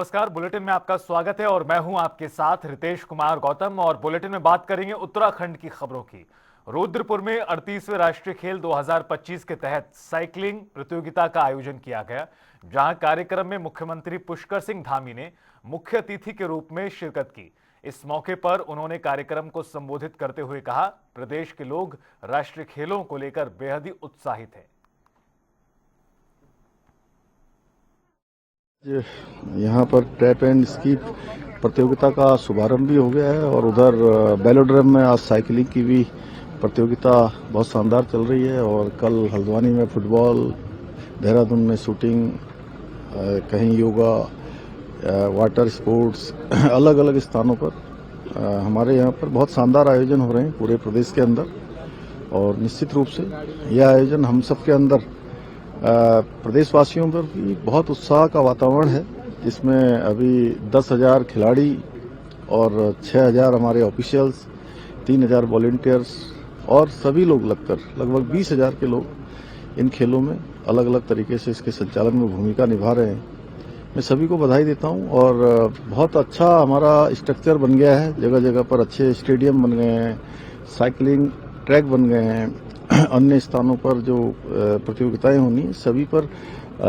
नमस्कार। बुलेटिन में आपका स्वागत है और मैं हूं आपके साथ रितेश कुमार गौतम। और बुलेटिन में बात करेंगे उत्तराखंड की खबरों की। रुद्रपुर में 38वें राष्ट्रीय खेल 2025 के तहत साइकिलिंग प्रतियोगिता का आयोजन किया गया, जहां कार्यक्रम में मुख्यमंत्री पुष्कर सिंह धामी ने मुख्य अतिथि के रूप में शिरकत की। इस मौके पर उन्होंने कार्यक्रम को संबोधित करते हुए कहा, प्रदेश के लोग राष्ट्रीय खेलों को लेकर बेहद ही उत्साहित हैं। यहाँ पर ट्रैप एंड स्कीप प्रतियोगिता का शुभारंभ भी हो गया है और उधर बेलोड्रम में आज साइकिलिंग की भी प्रतियोगिता बहुत शानदार चल रही है। और कल हल्द्वानी में फुटबॉल, देहरादून में शूटिंग, कहीं योगा, वाटर स्पोर्ट्स अलग अलग स्थानों पर हमारे यहाँ पर बहुत शानदार आयोजन हो रहे हैं पूरे प्रदेश के अंदर। और निश्चित रूप से यह आयोजन हम सब के अंदर प्रदेशवासियों पर भी बहुत उत्साह का वातावरण है, जिसमें अभी 10,000 खिलाड़ी और 6,000 हमारे ऑफिशियल्स, 3,000 वॉलंटियर्स और सभी लोग लगकर लगभग 20,000 के लोग इन खेलों में अलग अलग तरीके से इसके संचालन में भूमिका निभा रहे हैं। मैं सभी को बधाई देता हूं। और बहुत अच्छा हमारा स्ट्रक्चर बन गया है, जगह जगह पर अच्छे स्टेडियम बन गए हैं, साइकिलिंग ट्रैक बन गए हैं, अन्य स्थानों पर जो प्रतियोगिताएं होनी है सभी पर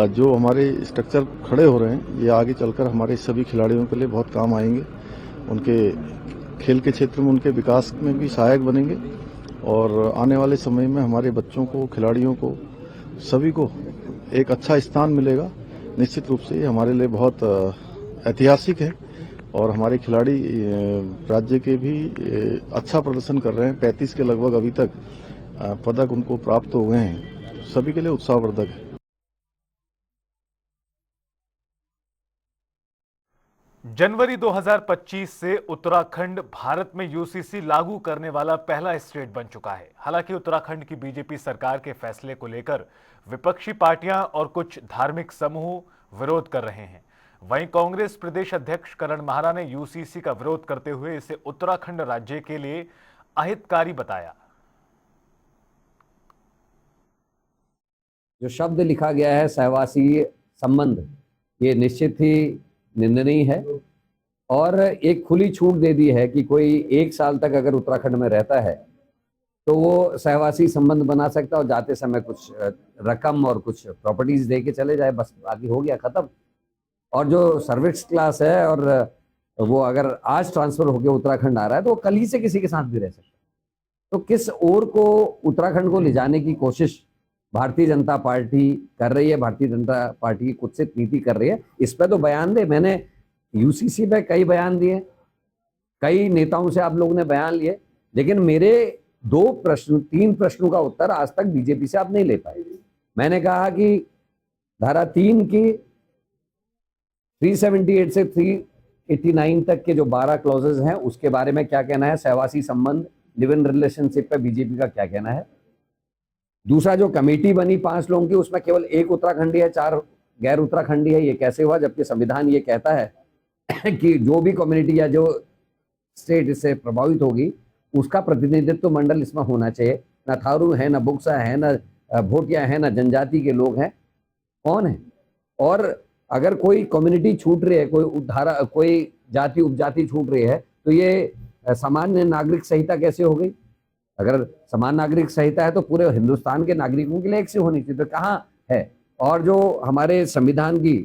जो हमारे स्ट्रक्चर खड़े हो रहे हैं, ये आगे चलकर हमारे सभी खिलाड़ियों के लिए बहुत काम आएंगे। उनके खेल के क्षेत्र में उनके विकास में भी सहायक बनेंगे और आने वाले समय में हमारे बच्चों को, खिलाड़ियों को, सभी को एक अच्छा स्थान मिलेगा। निश्चित रूप से ये हमारे लिए बहुत ऐतिहासिक है और हमारे खिलाड़ी राज्य के भी अच्छा प्रदर्शन कर रहे हैं। 35 के लगभग अभी तक पदक उनको प्राप्त हो गए हैं, सभी के लिए उत्साहवर्धक है। जनवरी 2025 से उत्तराखंड भारत में यूसीसी लागू करने वाला पहला स्टेट बन चुका है। हालांकि उत्तराखंड की बीजेपी सरकार के फैसले को लेकर विपक्षी पार्टियां और कुछ धार्मिक समूह विरोध कर रहे हैं। वहीं कांग्रेस प्रदेश अध्यक्ष करण माहरा ने यूसीसी का विरोध करते हुए इसे उत्तराखंड राज्य के लिए अहितकारी बताया। जो शब्द लिखा गया है सहवासी संबंध, ये निश्चित ही निंदनीय है और एक खुली छूट दे दी है कि कोई 1 साल तक अगर उत्तराखंड में रहता है तो वो सहवासी संबंध बना सकता है और जाते समय कुछ रकम और कुछ प्रॉपर्टीज दे के चले जाए, बस बाकी हो गया, खत्म। और जो सर्विस क्लास है और वो अगर आज ट्रांसफर होकर उत्तराखंड आ रहा है तो वो कल ही से किसी के साथ भी रह सकता है। तो किस ओर को उत्तराखंड को ले जाने की कोशिश भारतीय जनता पार्टी कर रही है, भारतीय जनता पार्टी की कुत्सित नीति कर रही है, इस पर तो बयान दे। मैंने यूसीसी पे कई बयान दिए, कई नेताओं से आप लोगों ने बयान लिए, लेकिन मेरे 3 प्रश्नों का उत्तर आज तक बीजेपी से आप नहीं ले पाए। मैंने कहा कि धारा 3 की 378 से 389 तक के जो 12 क्लॉजेज हैं उसके बारे में क्या कहना है, सहवासी संबंध, लिव इन रिलेशनशिप पे बीजेपी का क्या कहना है। दूसरा, जो कमेटी बनी 5 लोगों की, उसमें केवल 1 उत्तराखंडी है, 4 गैर उत्तराखंडी है, ये कैसे हुआ, जबकि संविधान ये कहता है कि जो भी कम्युनिटी या जो स्टेट इससे प्रभावित होगी उसका प्रतिनिधित्व मंडल इसमें होना चाहिए। ना थारू है, ना बुक्सा है, ना भोटिया है, ना जनजाति के लोग हैं, कौन है। और अगर कोई कम्युनिटी छूट रही है, कोई जाति उपजाति छूट रही है, तो ये सामान्य नागरिक संहिता कैसे हो गई। अगर समान नागरिक संहिता है तो पूरे हिंदुस्तान के नागरिकों के लिए एक से होनी चाहिए, तो कहाँ है। और जो हमारे संविधान की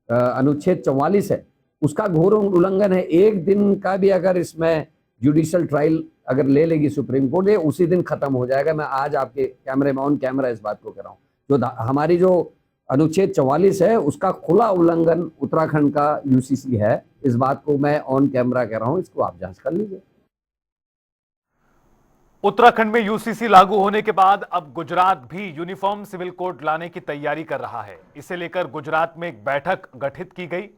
अनुच्छेद 44 है उसका घोर उल्लंघन है। 1 दिन का भी अगर इसमें जुडिशियल ट्रायल अगर ले लेगी सुप्रीम कोर्ट, ये उसी दिन खत्म हो जाएगा। मैं आज आपके कैमरे में ऑन कैमरा इस बात को कह रहा हूँ। जो हमारी जो अनुच्छेद 44 है उसका खुला उल्लंघन उत्तराखंड का यूसीसी है, इस बात को मैं ऑन कैमरा कह रहा हूँ, इसको आप जांच कर लीजिए। उत्तराखंड में यूसीसी लागू होने के बाद अब गुजरात भी यूनिफॉर्म सिविल कोड लाने की तैयारी कर रहा है। इसे लेकर गुजरात में एक बैठक गठित की गई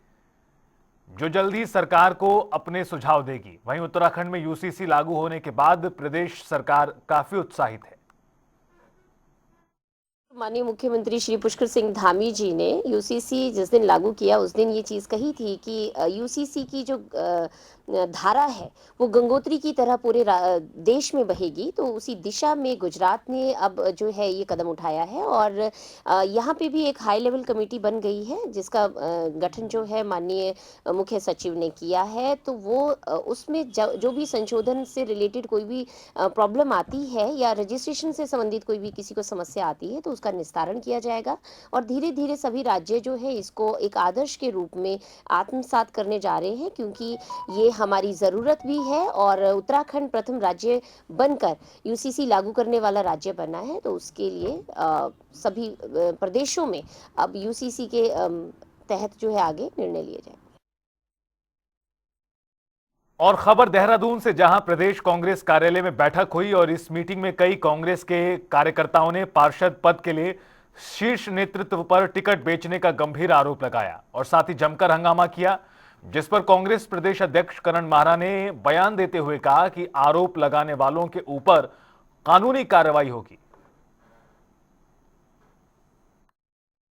जो जल्द ही सरकार को अपने सुझाव देगी। वहीं उत्तराखंड में यूसीसी लागू होने के बाद प्रदेश सरकार काफी उत्साहित है। माननीय मुख्यमंत्री श्री पुष्कर सिंह धामी जी ने यूसीसी जिस दिन लागू किया उस दिन ये चीज़ कही थी कि यूसीसी की जो धारा है वो गंगोत्री की तरह पूरे देश में बहेगी। तो उसी दिशा में गुजरात ने अब जो है ये कदम उठाया है और यहाँ पे भी एक हाई लेवल कमेटी बन गई है जिसका गठन जो है माननीय मुख्य सचिव ने किया है। तो वो उसमें जो भी संशोधन से रिलेटेड कोई भी प्रॉब्लम आती है या रजिस्ट्रेशन से संबंधित कोई भी किसी को समस्या आती है तो उसका निस्तारण किया जाएगा और धीरे धीरे सभी राज्य जो है इसको एक आदर्श के रूप में आत्मसात करने जा रहे हैं, क्योंकि ये हमारी ज़रूरत भी है और उत्तराखंड प्रथम राज्य बनकर यूसीसी लागू करने वाला राज्य बना है। तो उसके लिए सभी प्रदेशों में अब यूसीसी के तहत जो है आगे निर्णय लिए जाए। और खबर देहरादून से, जहां प्रदेश कांग्रेस कार्यालय में बैठक हुई और इस मीटिंग में कई कांग्रेस के कार्यकर्ताओं ने पार्षद पद के लिए शीर्ष नेतृत्व पर टिकट बेचने का गंभीर आरोप लगाया और साथ ही जमकर हंगामा किया, जिस पर कांग्रेस प्रदेश अध्यक्ष करण माहरा ने बयान देते हुए कहा कि आरोप लगाने वालों के ऊपर कानूनी कार्रवाई होगी।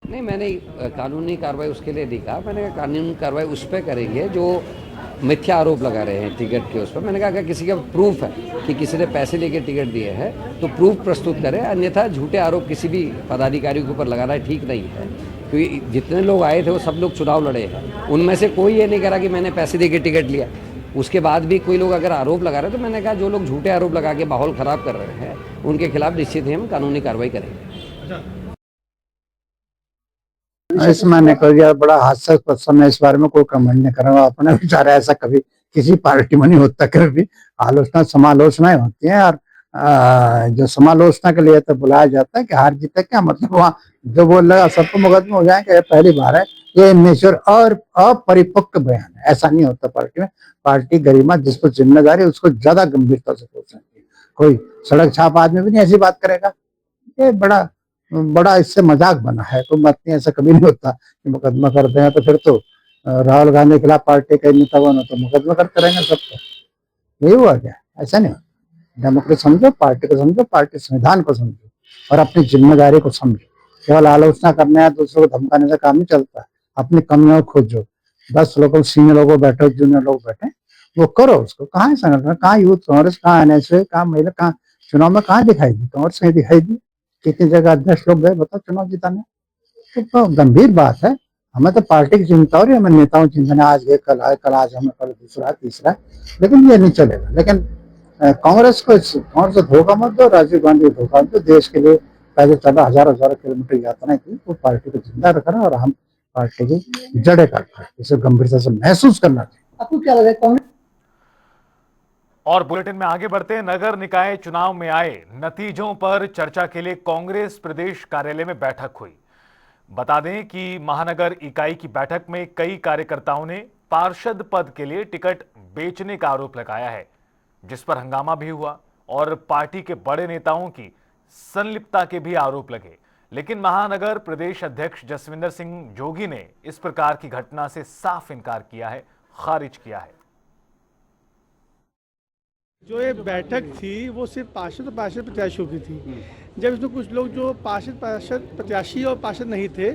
नहीं, मैंने कानूनी कार्रवाई उसके लिए नहीं कहा। मैंने कहा कानूनी कार्रवाई उस पर करेंगे जो मिथ्या आरोप लगा रहे हैं टिकट के उस पर। मैंने कहा अगर किसी का प्रूफ है कि किसी ने पैसे लेके टिकट दिए हैं तो प्रूफ प्रस्तुत करें, अन्यथा झूठे आरोप किसी भी पदाधिकारी के ऊपर लगाना ठीक नहीं है। क्योंकि जितने लोग आए थे वो सब लोग चुनाव लड़े हैं, उनमें से कोई ये नहीं कह रहा कि मैंने पैसे दे के टिकट लिया। उसके बाद भी कोई लोग अगर आरोप लगा रहे हैं तो मैंने कहा जो लोग झूठे आरोप लगा के माहौल ख़राब कर रहे हैं उनके खिलाफ निश्चित ही हम कानूनी कार्रवाई करेंगे। इस मैंने कह दिया, बड़ा हास्यास्पद समय, इस बारे में कोई कमेंट नहीं करूंगा। अपने विचार ऐसा कभी किसी पार्टी में नहीं होता, कभी आलोचना समालोचनाएं होती हैं और जो समालोचना के लिए तो बुलाया जाता है कि हार जीत क्या मतलब, वहाँ जो बोल लगा सबको मुकदमे हो जाएंगे। ये पहली बार है, ये नेचर और अपरिपक्व बयान है, ऐसा नहीं होता पार्टी में। पार्टी गरिमा, जिसको जिम्मेदारी उसको ज्यादा गंभीरता से सोचना चाहिए। कोई सड़क छाप आदमी भी नहीं ऐसी बात करेगा। ये बड़ा इससे मजाक बना है, कोई बात नहीं, ऐसा कभी नहीं होता कि मुकदमा करते हैं। तो फिर तो राहुल गांधी के खिलाफ पार्टी के नेता बनो तो मुकदमा करते रहेंगे सबको। यही हुआ क्या? ऐसा नहीं होता। डेमोक्रेसी समझो, पार्टी को समझो, पार्टी संविधान को समझो और अपनी जिम्मेदारी को समझो। केवल आलोचना करने या दूसरों को धमकाने से काम नहीं चलता। अपनी कमियों को खोजो। 10 लोग, सीनियर लोग बैठे, जूनियर लोग बैठे, वो करो उसको। कहाँ है संगठन, कहाँ यूथ कांग्रेस, कहाँ एनएसए, कहाँ महिला, कहाँ चुनाव में कहाँ दिखाई दी? कांग्रेस कहीं दिखाई दी? कितनी जगह अध्यक्ष लोग गए बताओ चुनाव जिताने? तो गंभीर बात है। हमें तो पार्टी की चिंता हो रही है, हमें नेताओं की चिंता, आज गए कल आए, कल आज हमें, कल दूसरा तीसरा, लेकिन ये नहीं चलेगा। लेकिन कांग्रेस को धोखा मत दो, राजीव गांधी को धोखा मत दो। देश के लिए पहले चला हजारों किलोमीटर यात्रा की, वो पार्टी को जिंदा रखना और हम पार्टी की जड़ें काटना, इसे गंभीरता से महसूस करना चाहिए। आपको क्या लगा कांग्रेस? और बुलेटिन में आगे बढ़ते हैं। नगर निकाय चुनाव में आए नतीजों पर चर्चा के लिए कांग्रेस प्रदेश कार्यालय में बैठक हुई। बता दें कि महानगर इकाई की बैठक में कई कार्यकर्ताओं ने पार्षद पद के लिए टिकट बेचने का आरोप लगाया है, जिस पर हंगामा भी हुआ और पार्टी के बड़े नेताओं की संलिप्तता के भी आरोप लगे। लेकिन महानगर प्रदेश अध्यक्ष जसविंदर सिंह जोगी ने इस प्रकार की घटना से साफ इनकार किया है, खारिज किया है। जो ये बैठक थी वो सिर्फ पार्षद और पार्षद प्रत्याशियों की थी। जब इसमें कुछ लोग जो पार्षद प्रत्याशी और पार्षद नहीं थे,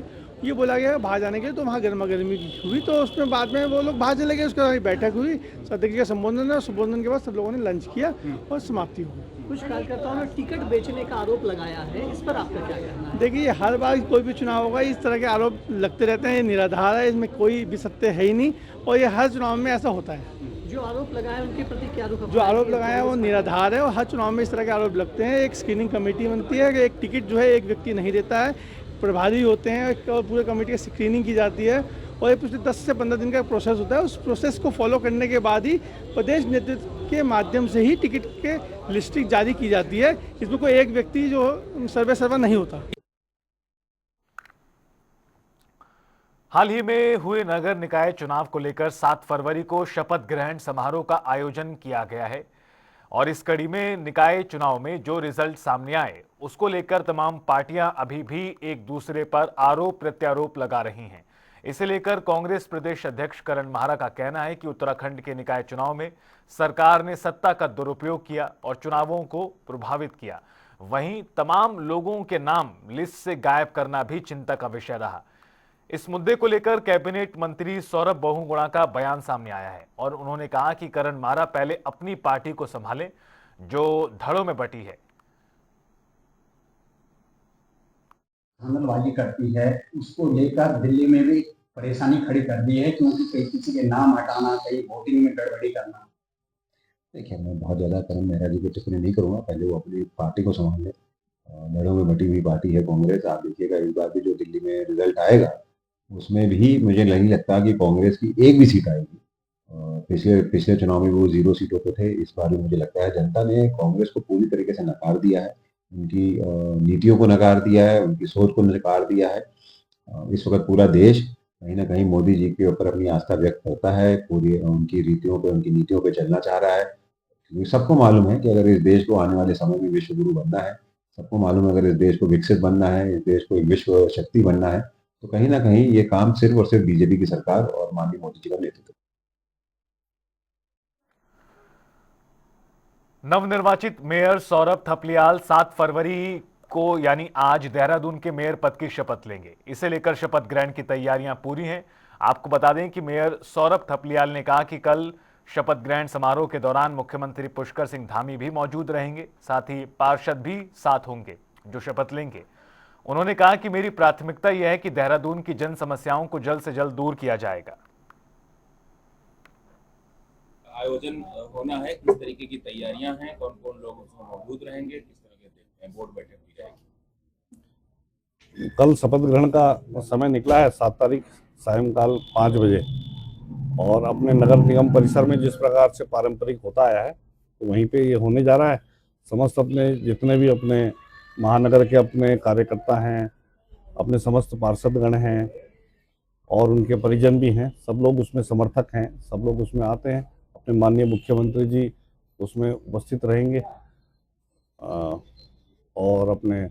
ये बोला गया बाहर जाने के लिए, तो वहाँ गर्मा गर्मी हुई। तो उसमें बाद में वो लोग बाहर चले गए, उसके बाद बैठक हुई, अध्यक्ष का संबोधन है, संबोधन के बाद सब लोगों ने लंच किया और समाप्ति हुई। कुछ कार्यकर्ताओं ने टिकट बेचने का आरोप लगाया है, इस पर आपका क्या कहना है? देखिए, हर बार कोई भी चुनाव होगा इस तरह के आरोप लगते रहते हैं, ये निराधार है, इसमें कोई भी सत्य है ही नहीं और ये हर चुनाव में ऐसा होता है। जो आरोप लगाए उनके प्रति क्या रुख? जो आरोप लगाया है वो निराधार है और हर चुनाव में इस तरह के आरोप लगते हैं। एक स्क्रीनिंग कमेटी बनती है, एक टिकट जो है एक व्यक्ति नहीं देता है, प्रभारी होते हैं, पूरे कमेटी की स्क्रीनिंग की जाती है और ये पिछले 10 से 15 दिन का प्रोसेस होता है। उस प्रोसेस को फॉलो करने के बाद ही प्रदेश नेतृत्व के माध्यम से ही टिकट के लिस्टिंग जारी की जाती है। इसमें कोई एक व्यक्ति जो सर्वे सर्वा नहीं होता। हाल ही में हुए नगर निकाय चुनाव को लेकर 7 फरवरी को शपथ ग्रहण समारोह का आयोजन किया गया है और इस कड़ी में निकाय चुनाव में जो रिजल्ट सामने आए उसको लेकर तमाम पार्टियां अभी भी एक दूसरे पर आरोप प्रत्यारोप लगा रही हैं। इसे लेकर कांग्रेस प्रदेश अध्यक्ष करण माहरा का कहना है कि उत्तराखंड के निकाय चुनाव में सरकार ने सत्ता का दुरुपयोग किया और चुनावों को प्रभावित किया। वहीं तमाम लोगों के नाम लिस्ट से गायब करना भी चिंता का विषय रहा। इस मुद्दे को लेकर कैबिनेट मंत्री सौरभ बहुगुणा का बयान सामने आया है और उन्होंने कहा कि करण मारा पहले अपनी पार्टी को संभाले जो धड़ों में बटी है। धांधलबाजी करती है, उसको लेकर दिल्ली में भी परेशानी खड़ी कर दी है, क्योंकि कहीं किसी के नाम हटाना, कहीं वोटिंग में गड़बड़ी करना। देखिए, मैं बहुत ज़्यादा करण मेहरा जी को टिप्पणी नहीं करूँगा, पहले वो अपनी पार्टी को संभाल लें। धड़ों में बटी हुई पार्टी है कांग्रेस। आप देखिएगा इस बार भी जो दिल्ली में रिजल्ट आएगा उसमें भी मुझे नहीं लगता कि कांग्रेस की एक भी सीट आएगी। पिछले चुनाव में वो 0 सीटों पे थे, इस बार भी मुझे लगता है जनता ने कांग्रेस को पूरी तरीके से नकार दिया है, उनकी नीतियों को नकार दिया है, उनकी सोच को नकार दिया है। इस वक्त पूरा देश कहीं ना कहीं मोदी जी के ऊपर अपनी आस्था व्यक्त करता है, पूरी उनकी रीतियों पे, उनकी नीतियों पे चलना चाह रहा है। क्योंकि सबको मालूम है कि अगर इस देश को आने वाले समय में विश्व गुरु बनना है, सबको मालूम है अगर इस देश को विकसित बनना है, इस देश को एक विश्व शक्ति बनना है, तो कहीं ना कहीं ये काम सिर्फ और सिर्फ बीजेपी की सरकार और माननीय मोदी जी का नेतृत्व। नवनिर्वाचित मेयर सौरभ थपलियाल 7 फरवरी को यानी आज देहरादून के मेयर पद की शपथ लेंगे। इसे लेकर शपथ ग्रहण की तैयारियां पूरी हैं। आपको बता दें कि मेयर सौरभ थपलियाल ने कहा कि कल शपथ ग्रहण समारोह के दौरान मुख्यमंत्री पुष्कर सिंह धामी भी मौजूद रहेंगे, साथ ही पार्षद भी साथ होंगे जो शपथ लेंगे। उन्होंने कहा कि मेरी प्राथमिकता यह है कि देहरादून की जन समस्याओं को जल्द से जल्द दूर किया जाएगा। आयोजन होना है, किस तरीके की तैयारियां हैं, कौन कौन लोग उसमें मौजूद रहेंगे, किस तरह के बोर्ड बैठक की जाएगी। कल शपथ ग्रहण का समय निकला है 7 तारीख सायंकाल 5 बजे, और अपने नगर निगम परिसर में जिस प्रकार से पारंपरिक होता आया है तो वहीं पे ये होने जा रहा है। समस्त अपने जितने भी अपने महानगर के अपने कार्यकर्ता हैं, अपने समस्त पार्षदगण हैं और उनके परिजन भी हैं, सब लोग उसमें समर्थक हैं, सब लोग उसमें आते हैं। अपने माननीय मुख्यमंत्री जी उसमें उपस्थित रहेंगे और अपने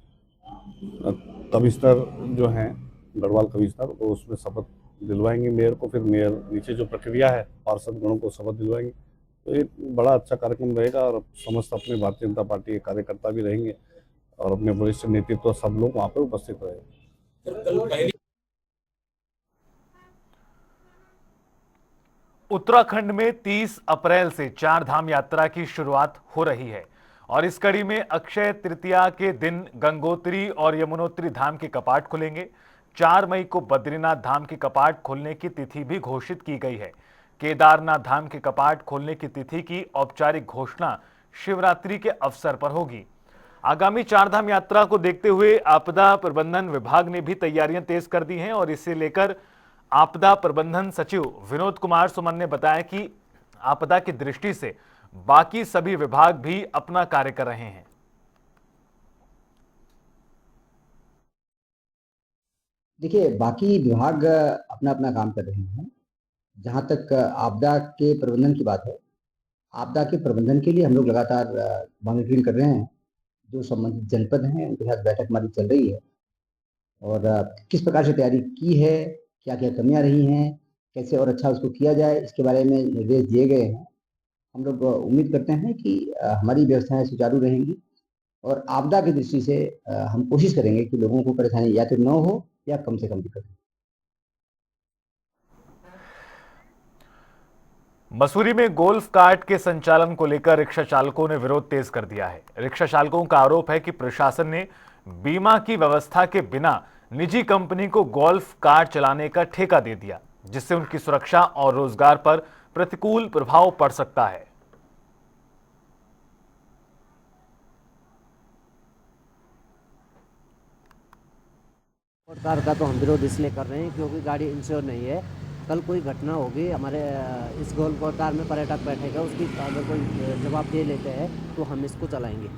कमिश्नर जो हैं गढ़वाल कमिश्नर, वो उसमें शपथ दिलवाएंगे मेयर को। फिर मेयर नीचे जो प्रक्रिया है पार्षद गणों को शपथ दिलवाएंगे। तो ये बड़ा अच्छा कार्यक्रम रहेगा और समस्त अपने भारतीय जनता पार्टी के कार्यकर्ता भी रहेंगे और अपने वरिष्ठ नेतृत्व सब लोग वहाँ पर उपस्थित रहेंगे। उत्तराखंड में 30 अप्रैल से 4 धाम यात्रा की शुरुआत हो रही है और इस कड़ी में अक्षय तृतीया के दिन गंगोत्री और यमुनोत्री धाम के कपाट खुलेंगे। 4 मई को बद्रीनाथ धाम के कपाट खोलने की तिथि भी घोषित की गई है। केदारनाथ धाम के कपाट खोलने की तिथि की औपचारिक घोषणा शिवरात्रि के अवसर पर होगी। आगामी 4 धाम यात्रा को देखते हुए आपदा प्रबंधन विभाग ने भी तैयारियां तेज कर दी हैं और इसे लेकर आपदा प्रबंधन सचिव विनोद कुमार सुमन ने बताया कि आपदा की दृष्टि से बाकी सभी विभाग भी अपना कार्य कर रहे हैं। देखिए, बाकी विभाग अपना अपना काम कर रहे हैं। जहां तक आपदा के प्रबंधन की बात है, आपदा के प्रबंधन के लिए हम लोग लगातार मॉनिटरिंग कर रहे हैं। जो संबंधित जनपद हैं उनके साथ बैठक हमारी चल रही है और किस प्रकार से तैयारी की है, क्या क्या कमियां रही हैं, कैसे और अच्छा उसको किया जाए, इसके बारे में निर्देश दिए गए हैं। हम लोग उम्मीद करते हैं कि हमारी व्यवस्थाएं सुचारू रहेंगी और आपदा की दृष्टि से हम कोशिश करेंगे कि लोगों को परेशानी या तो न हो या कम से कम दिक्कत हो। मसूरी में गोल्फ कार्ट के संचालन को लेकर रिक्शा चालकों ने विरोध तेज कर दिया है। रिक्शा चालकों का आरोप है कि प्रशासन ने बीमा की व्यवस्था के बिना निजी कंपनी को गोल्फ कार्ट चलाने का ठेका दे दिया, जिससे उनकी सुरक्षा और रोजगार पर प्रतिकूल प्रभाव पड़ सकता है। कार का तो हम विरोध इसलिए कर रहे हैं क्योंकि गाड़ी इंश्योर नहीं है। कल कोई घटना होगी, हमारे इस गोल्फ कार में पर्यटक बैठेगा, उसकी अगर कोई जवाब दे लेते हैं तो हम इसको चलाएंगे,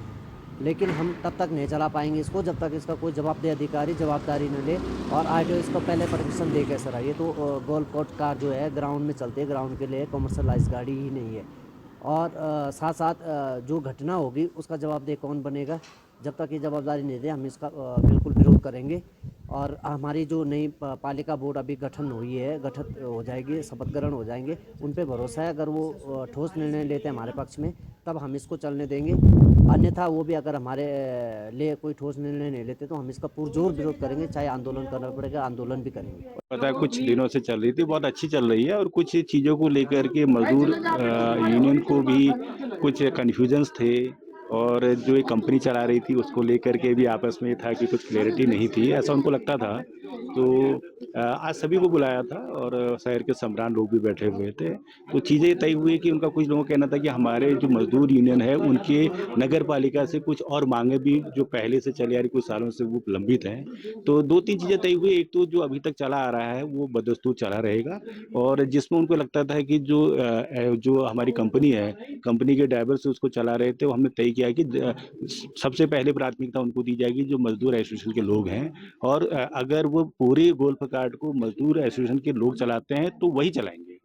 लेकिन हम तब तक नहीं चला पाएंगे इसको जब तक इसका कोई जवाबदेह अधिकारी जवाबदारी न ले और आरटीओ इसको पहले परमिशन दे के सर। ये तो गोल्फ कार जो है ग्राउंड में चलती है, ग्राउंड के लिए कमर्शलाइज गाड़ी ही नहीं है। और साथ साथ जो घटना होगी उसका जवाबदेह कौन बनेगा, जब तक ये जवाबदारी नहीं दे हम इसका बिल्कुल विरोध करेंगे और हमारी जो नई पालिका बोर्ड अभी गठन हुई है, गठित हो जाएगी, शपथ ग्रहण हो जाएंगे, उन पे भरोसा है। अगर वो ठोस निर्णय लेते हैं हमारे पक्ष में तब हम इसको चलने देंगे, अन्यथा वो भी अगर हमारे लिए कोई ठोस निर्णय नहीं लेते तो हम इसका पुरजोर विरोध करेंगे, चाहे आंदोलन करना पड़ेगा, आंदोलन भी करेंगे। पता है कुछ दिनों से चल रही थी, बहुत अच्छी चल रही है और कुछ चीज़ों को लेकर के मजदूर यूनियन को भी कुछ कन्फ्यूजन्स थे और जो एक कंपनी चला रही थी उसको लेकर के भी आपस में था कि कुछ क्लैरिटी नहीं थी, ऐसा उनको लगता था। तो आज सभी को बुलाया था और शहर के सम्राट लोग भी बैठे हुए थे। तो चीज़ें तय हुई कि उनका कुछ लोगों का कहना था कि हमारे जो मजदूर यूनियन है उनके नगर पालिका से कुछ और मांगे भी जो पहले से चली आ रही कुछ सालों से वो लंबित हैं। तो 2-3 चीज़ें तय हुई। एक तो जो अभी तक चला आ रहा है वो बदस्तूर चला रहेगा और जिसमें उनको लगता था कि जो हमारी कंपनी है, कंपनी के ड्राइवर से उसको चला रहे थे, वो हमने तय किया कि सबसे पहले प्राथमिकता उनको दी जाएगी जो मजदूर एसोसिएशन के लोग हैं और अगर वो पूरे गोल्फ कार्ट को मजदूर एसोसिएशन के लोग चलाते हैं तो वही चलाएंगे।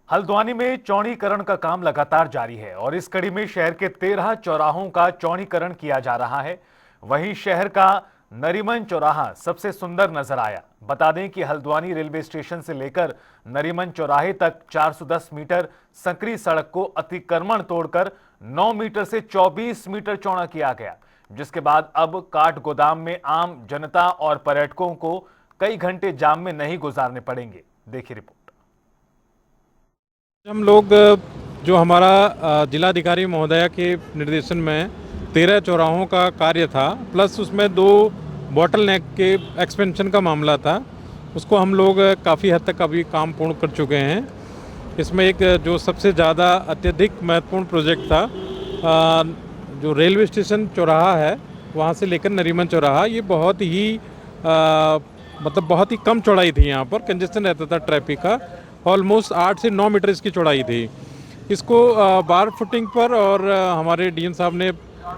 हल्द्वानी में चौड़ीकरण का काम लगातार जारी है और इस कड़ी में शहर के 13 चौराहों का चौड़ीकरण किया जा रहा है। वहीं शहर का नरीमन चौराहा सबसे सुंदर नजर आया। बता दें कि हल्द्वानी रेलवे स्टेशन से लेकर नरीमन चौराहे तक 410 मीटर संकरी सड़क को अतिक्रमण तोड़कर 9 मीटर से 24 मीटर चौड़ा किया गया, जिसके बाद अब काठ गोदाम में आम जनता और पर्यटकों को कई घंटे जाम में नहीं गुजारने पड़ेंगे। देखिए रिपोर्ट। हम लोग जो हमारा जिलाधिकारी महोदया के निर्देशन में 13 चौराहों का कार्य था, प्लस उसमें 2 बॉटल नेक के एक्सपेंशन का मामला था, उसको हम लोग काफ़ी हद तक अभी काम पूर्ण कर चुके हैं। इसमें एक जो सबसे ज़्यादा अत्यधिक महत्वपूर्ण प्रोजेक्ट था, जो रेलवे स्टेशन चौराहा है वहाँ से लेकर नरीमन चौराहा, ये बहुत ही मतलब बहुत ही कम चौड़ाई थी। यहाँ पर कंजेस्शन रहता था ट्रैफिक का, ऑलमोस्ट 8 से 9 मीटर इसकी चौड़ाई थी। इसको बार फुटिंग पर और हमारे डीएम साहब ने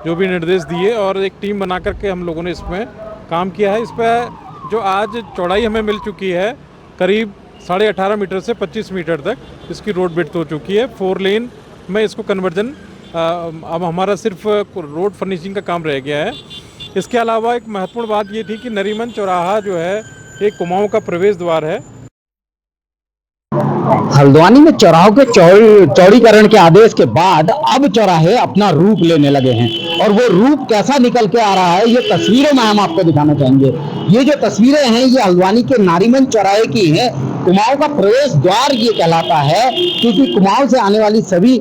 जो भी निर्देश दिए और एक टीम बना करके हम लोगों ने इसमें काम किया है। इस पर जो आज चौड़ाई हमें मिल चुकी है करीब 18.5 मीटर से 25 मीटर तक इसकी रोड विड्थ हो चुकी है। 4 लेन में इसको कन्वर्जन अब हमारा सिर्फ रोड फर्निशिंग का काम रह गया है। इसके अलावा एक महत्वपूर्ण बात ये थी कि नरीमन चौराहा जो है एक कुमाऊं का प्रवेश द्वार है। हल्द्वानी में चौराहों के चौड़ीकरण के आदेश के बाद अब चौराहे अपना रूप लेने लगे हैं और वो रूप कैसा निकल के आ रहा है ये तस्वीरों में हम आपको दिखाना चाहेंगे। ये जो तस्वीरें हैं ये हल्द्वानी के नारीमन चौराहे की हैं। कुमाऊं का प्रवेश द्वार ये कहलाता है क्योंकि कुमाऊं से आने वाली सभी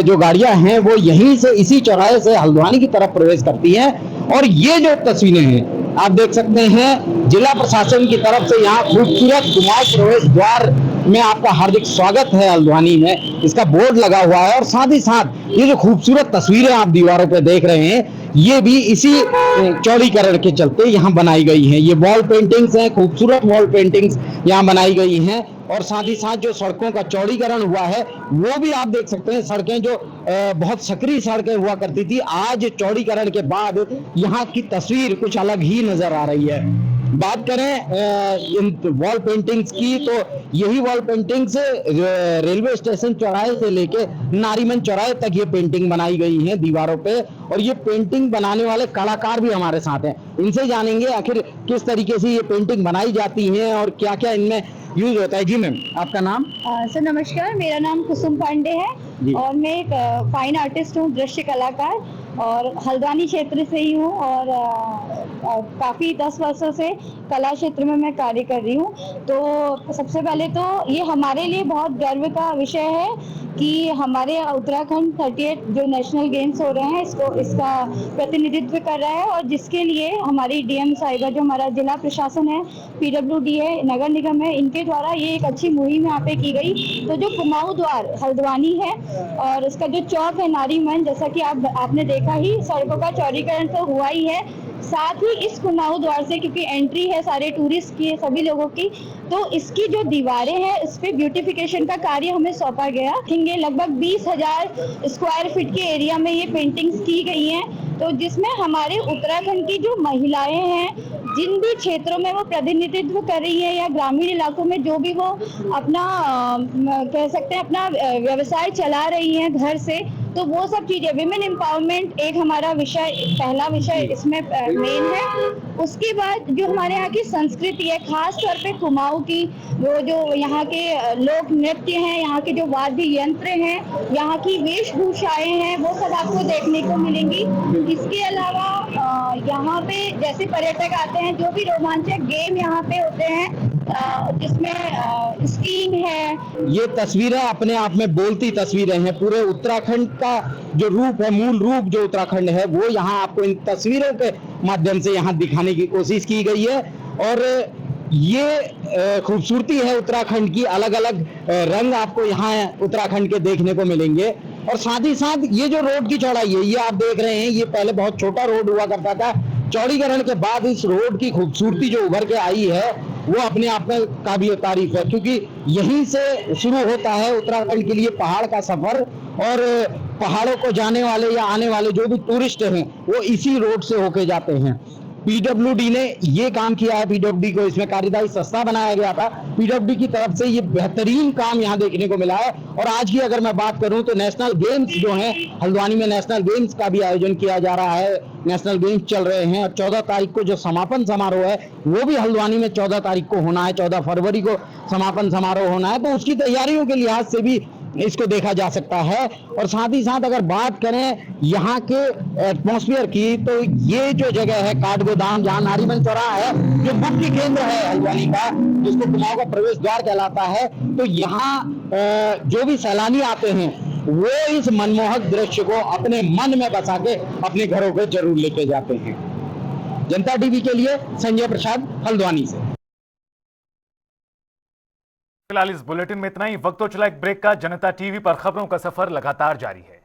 जो गाड़ियां हैं वो यहीं से इसी चौराहे से हल्द्वानी की तरफ प्रवेश करती हैं। और ये जो तस्वीरें हैं आप देख सकते हैं जिला प्रशासन की तरफ से यहाँ खूबसूरत कुमाऊं प्रवेश द्वार में आपका हार्दिक स्वागत है हल्द्वानी में, इसका बोर्ड लगा हुआ है। और साथ ही साथ ये जो खूबसूरत तस्वीरें आप दीवारों पे देख रहे हैं ये भी इसी चौड़ीकरण के चलते यहाँ बनाई गई हैं। ये वॉल पेंटिंग्स हैं, खूबसूरत वॉल पेंटिंग्स यहाँ बनाई गई हैं। और साथ ही साथ जो सड़कों का चौड़ीकरण हुआ है वो भी आप देख सकते हैं। सड़कें जो बहुत सकरी सड़कें हुआ करती थी, आज चौड़ीकरण के बाद यहाँ की तस्वीर कुछ अलग ही नजर आ रही है। बात करें इन वॉल पेंटिंग्स की तो यही वॉल पेंटिंग्स रेलवे स्टेशन चौराहे से लेके नारीमन चौराहे तक ये पेंटिंग बनाई गई है दीवारों पे। और ये पेंटिंग बनाने वाले कलाकार भी हमारे साथ हैं, इनसे जानेंगे आखिर किस तरीके से ये पेंटिंग बनाई जाती है और क्या क्या इनमें यूज होता है। जी मैम, आपका नाम? सर नमस्कार, मेरा नाम कुसुम पांडे है और मैं एक फाइन आर्टिस्ट हूँ, दृश्य कलाकार, और हल्द्वानी क्षेत्र से ही हूँ और काफ़ी 10 वर्षों से कला क्षेत्र में मैं कार्य कर रही हूँ। तो सबसे पहले तो ये हमारे लिए बहुत गर्व का विषय है कि हमारे उत्तराखंड 38 जो नेशनल गेम्स हो रहे हैं इसका प्रतिनिधित्व कर रहा है और जिसके लिए हमारी डीएम साहिबा, जो हमारा जिला प्रशासन है, पीडब्ल्यूडी है, नगर निगम है, इनके द्वारा ये एक अच्छी मुहिम यहाँ पे की गई। तो जो कुमाऊं द्वार हल्द्वानी है और इसका जो चौक है नारीमन, जैसा कि आपने देखा ही, सड़कों का चौड़ीकरण तो हुआ ही है, साथ ही इस कुमाऊं द्वार से क्योंकि एंट्री है सारे टूरिस्ट की, सभी लोगों की, तो इसकी जो दीवारें हैं इस पे ब्यूटिफिकेशन का कार्य हमें सौंपा गया। लगभग 20,000 स्क्वायर फीट के एरिया में ये पेंटिंग्स की गई हैं। तो जिसमें हमारे उत्तराखंड की जो महिलाएं हैं, जिन भी क्षेत्रों में वो प्रतिनिधित्व कर रही है या ग्रामीण इलाकों में जो भी वो अपना कह सकते हैं अपना व्यवसाय चला रही हैं घर से, तो वो सब चीजें, विमेन एम्पावरमेंट एक हमारा विषय, पहला विषय इसमें मेन है। उसके बाद जो हमारे यहाँ की संस्कृति है, खास तौर पे कुमाऊं की, वो जो यहाँ के लोक नृत्य हैं, यहाँ के जो वाद्य यंत्र हैं, यहाँ की वेशभूषाएं हैं, वो सब आपको देखने को मिलेंगी। इसके अलावा यहाँ पे जैसे पर्यटक आते हैं, जो भी रोमांचक गेम यहाँ पे होते हैं, जिसमें स्कीइंग है। ये तस्वीरें अपने आप में बोलती तस्वीरें हैं। पूरे उत्तराखंड का जो रूप है, मूल रूप जो उत्तराखंड है, वो यहाँ आपको इन तस्वीरों के माध्यम से यहाँ दिखाने की कोशिश की गई है। और ये खूबसूरती है उत्तराखंड की, अलग अलग रंग आपको यहाँ उत्तराखंड के देखने को मिलेंगे। और साथ ही साथ ये जो रोड की चौड़ाई है, ये आप देख रहे हैं, ये पहले बहुत छोटा रोड हुआ करता था। चौड़ीकरण के बाद इस रोड की खूबसूरती जो उभर के आई है, वो अपने आप में काबिल तारीफ है, क्योंकि यहीं से शुरू होता है उत्तराखंड के लिए पहाड़ का सफर। और पहाड़ों को जाने वाले या आने वाले जो भी टूरिस्ट हैं, वो इसी रोड से होके जाते हैं। पीडब्ल्यूडी ने ये काम किया है, पीडब्ल्यूडी को इसमें कार्यदायी संस्था बनाया गया था। पीडब्ल्यूडी की तरफ से ये बेहतरीन काम यहाँ देखने को मिला है। और आज की अगर मैं बात करूं तो नेशनल गेम्स जो हैं, हल्द्वानी में नेशनल गेम्स का भी आयोजन किया जा रहा है। नेशनल गेम्स चल रहे हैं और 14 तारीख को जो समापन समारोह है, वो भी हल्द्वानी में 14 तारीख को होना है। 14 फरवरी को समापन समारोह होना है, तो उसकी तैयारियों के लिहाज से भी इसको देखा जा सकता है। और साथ ही साथ अगर बात करें यहाँ के एटमॉस्फेयर की, तो ये जो जगह है काठगोदाम, जहाँ नारीबंद चौराहा है, जो मुख्य केंद्र है हल्द्वानी का, जिसको कुमाऊं का प्रवेश द्वार कहलाता है, तो यहाँ जो भी सैलानी आते हैं, वो इस मनमोहक दृश्य को अपने मन में बसा के अपने घरों पे जरूर लेके जाते हैं। जनता टीवी के लिए संजय प्रसाद, हल्द्वानी से। फिलहाल इस बुलेटिन में इतना ही। वक्त तो चला एक ब्रेक का। जनता टीवी पर खबरों का सफर लगातार जारी है।